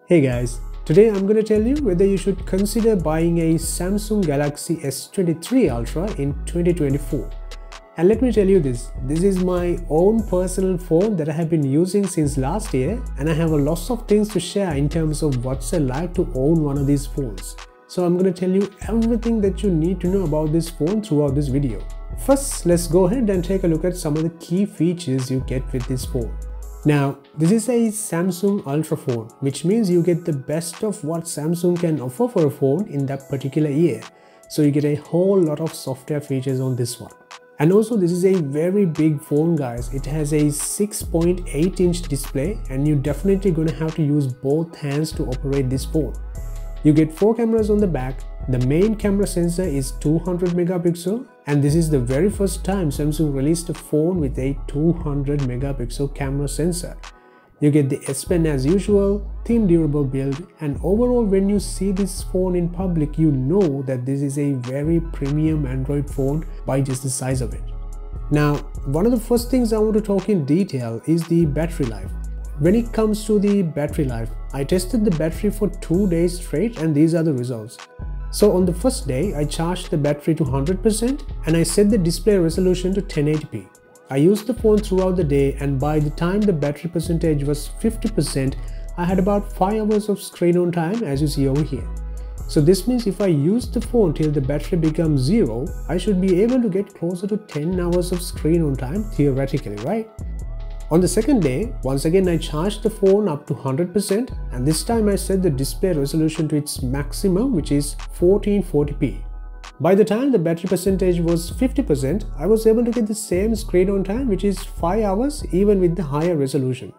Hey guys, today I'm going to tell you whether you should consider buying a Samsung Galaxy S23 Ultra in 2024. And let me tell you this is my own personal phone that I have been using since last year, and I have a lot of things to share in terms of what's it like to own one of these phones. So I'm going to tell you everything that you need to know about this phone throughout this video. First, let's go ahead and take a look at some of the key features you get with this phone. Now, this is a Samsung Ultra phone, which means you get the best of what Samsung can offer for a phone in that particular year. So you get a whole lot of software features on this one. And also, this is a very big phone, guys. It has a 6.8-inch display, and you're definitely going to have to use both hands to operate this phone. You get 4 cameras on the back. The main camera sensor is 200 megapixel, and this is the very first time Samsung released a phone with a 200 megapixel camera sensor. You get the S Pen as usual, thin durable build, and overall when you see this phone in public, you know that this is a very premium Android phone by just the size of it. Now, one of the first things I want to talk in detail is the battery life. When it comes to the battery life, I tested the battery for 2 days straight, and these are the results. So on the first day, I charged the battery to 100% and I set the display resolution to 1080p. I used the phone throughout the day, and by the time the battery percentage was 50%, I had about 5 hours of screen on time, as you see over here. So this means if I use the phone till the battery becomes 0, I should be able to get closer to 10 hours of screen on time theoretically, right? On the second day, once again I charged the phone up to 100%, and this time I set the display resolution to its maximum, which is 1440p. By the time the battery percentage was 50%, I was able to get the same screen on time, which is 5 hours even with the higher resolution.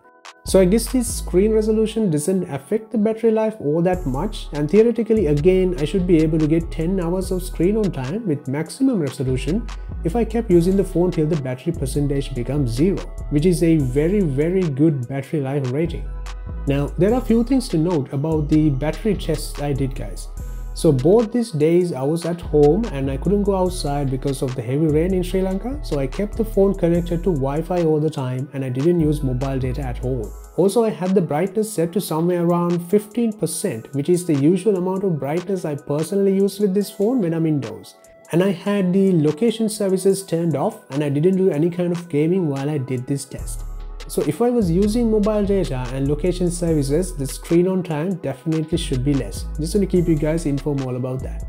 So I guess this screen resolution doesn't affect the battery life all that much, and theoretically again I should be able to get 10 hours of screen on time with maximum resolution if I kept using the phone till the battery percentage becomes 0, which is a very good battery life rating. Now, there are a few things to note about the battery tests I did, guys. So both these days I was at home and I couldn't go outside because of the heavy rain in Sri Lanka, so I kept the phone connected to Wi-Fi all the time and I didn't use mobile data at all. Also, I had the brightness set to somewhere around 15%, which is the usual amount of brightness I personally use with this phone when I'm indoors. And I had the location services turned off, and I didn't do any kind of gaming while I did this test. So if I was using mobile data and location services, the screen on time definitely should be less. Just want to keep you guys informed all about that.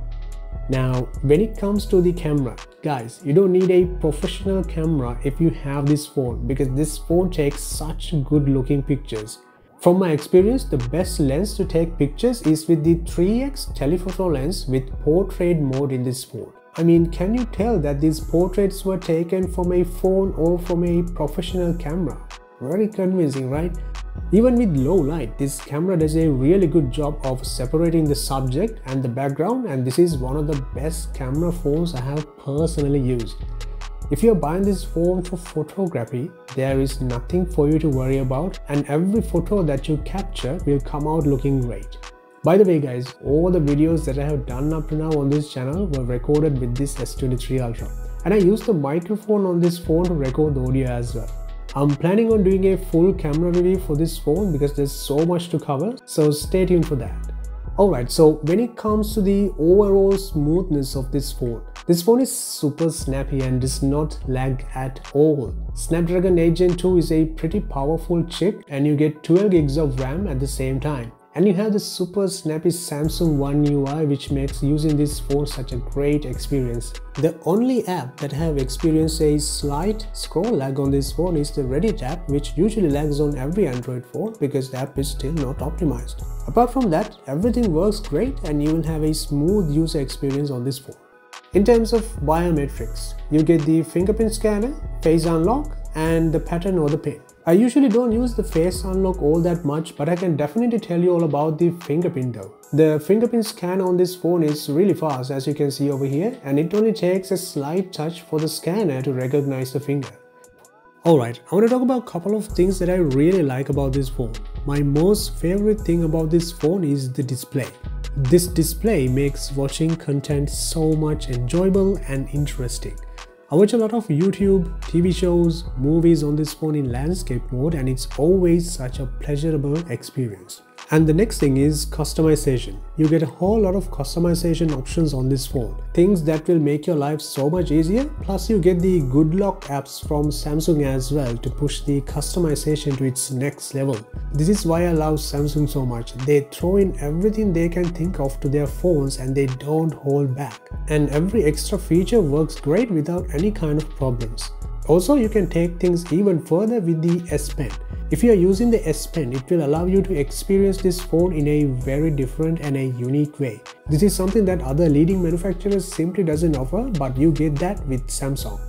Now, when it comes to the camera, guys, you don't need a professional camera if you have this phone, because this phone takes such good looking pictures. From my experience, the best lens to take pictures is with the 3x telephoto lens with portrait mode in this phone. I mean, can you tell that these portraits were taken from a phone or from a professional camera? Very convincing, right? Even with low light, this camera does a really good job of separating the subject and the background, and this is one of the best camera phones I have personally used. If you're buying this phone for photography, there is nothing for you to worry about, and every photo that you capture will come out looking great. By the way, guys, all the videos that I have done up to now on this channel were recorded with this S23 Ultra, and I used the microphone on this phone to record the audio as well. I'm planning on doing a full camera review for this phone because there's so much to cover, so stay tuned for that. Alright, so when it comes to the overall smoothness of this phone is super snappy and does not lag at all. Snapdragon 8 Gen 2 is a pretty powerful chip, and you get 12 gigs of RAM at the same time. And you have the super snappy Samsung One UI, which makes using this phone such a great experience. The only app that have experienced a slight scroll lag on this phone is the Reddit app, which usually lags on every Android phone because the app is still not optimized. Apart from that, everything works great and you will have a smooth user experience on this phone. In terms of biometrics, you get the fingerprint scanner, face unlock, and the pattern or the pin. I usually don't use the face unlock all that much, but I can definitely tell you all about the fingerprint though. The fingerprint scan on this phone is really fast, as you can see over here, and it only takes a slight touch for the scanner to recognize the finger. Alright, I want to talk about a couple of things that I really like about this phone. My most favorite thing about this phone is the display. This display makes watching content so much enjoyable and interesting. I watch a lot of YouTube, TV shows, movies on this phone in landscape mode, and it's always such a pleasurable experience. And the next thing is customization. You get a whole lot of customization options on this phone. Things that will make your life so much easier. Plus you get the Good Lock apps from Samsung as well to push the customization to its next level. This is why I love Samsung so much. They throw in everything they can think of to their phones and they don't hold back. And every extra feature works great without any kind of problems. Also, you can take things even further with the S Pen. If you are using the S Pen, it will allow you to experience this phone in a very different and a unique way. This is something that other leading manufacturers simply doesn't offer, but you get that with Samsung.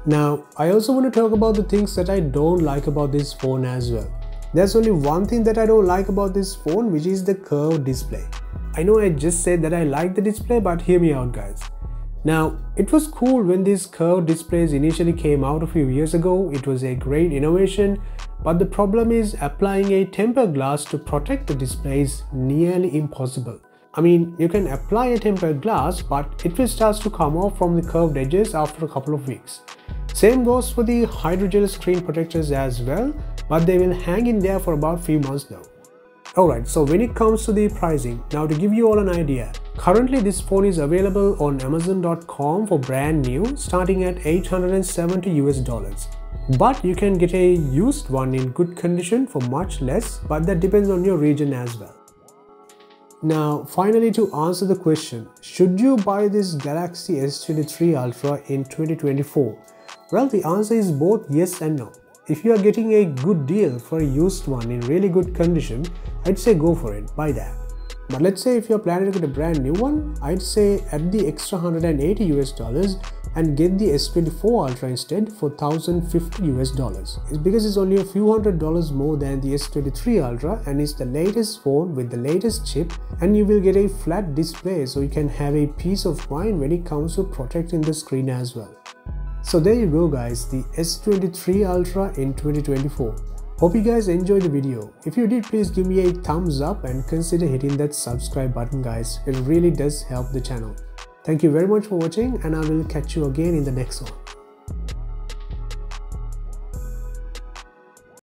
Now, I also want to talk about the things that I don't like about this phone as well. There's only one thing that I don't like about this phone, which is the curved display. I know I just said that I like the display, but hear me out guys. Now, it was cool when these curved displays initially came out a few years ago. It was a great innovation, but the problem is applying a tempered glass to protect the display is nearly impossible. I mean, you can apply a tempered glass, but it will start to come off from the curved edges after a couple of weeks. Same goes for the hydrogel screen protectors as well, but they will hang in there for about a few months though. Alright, so when it comes to the pricing, now to give you all an idea, currently this phone is available on Amazon.com for brand new, starting at $870 US. But you can get a used one in good condition for much less, but that depends on your region as well. Now, finally, to answer the question, should you buy this Galaxy S23 Ultra in 2024? Well, the answer is both yes and no. If you are getting a good deal for a used one in really good condition, I'd say go for it, buy that. But let's say if you're planning to get a brand new one, I'd say add the extra $180 US and get the S24 Ultra instead for $1,050 US. It's because it's only a few $100 more than the S23 Ultra and it's the latest phone with the latest chip, and you will get a flat display so you can have a peace of mind when it comes to protecting the screen as well. So there you go guys, the S23 Ultra in 2024. Hope you guys enjoyed the video. If you did, please give me a thumbs up and consider hitting that subscribe button guys. It really does help the channel. Thank you very much for watching and I will catch you again in the next one.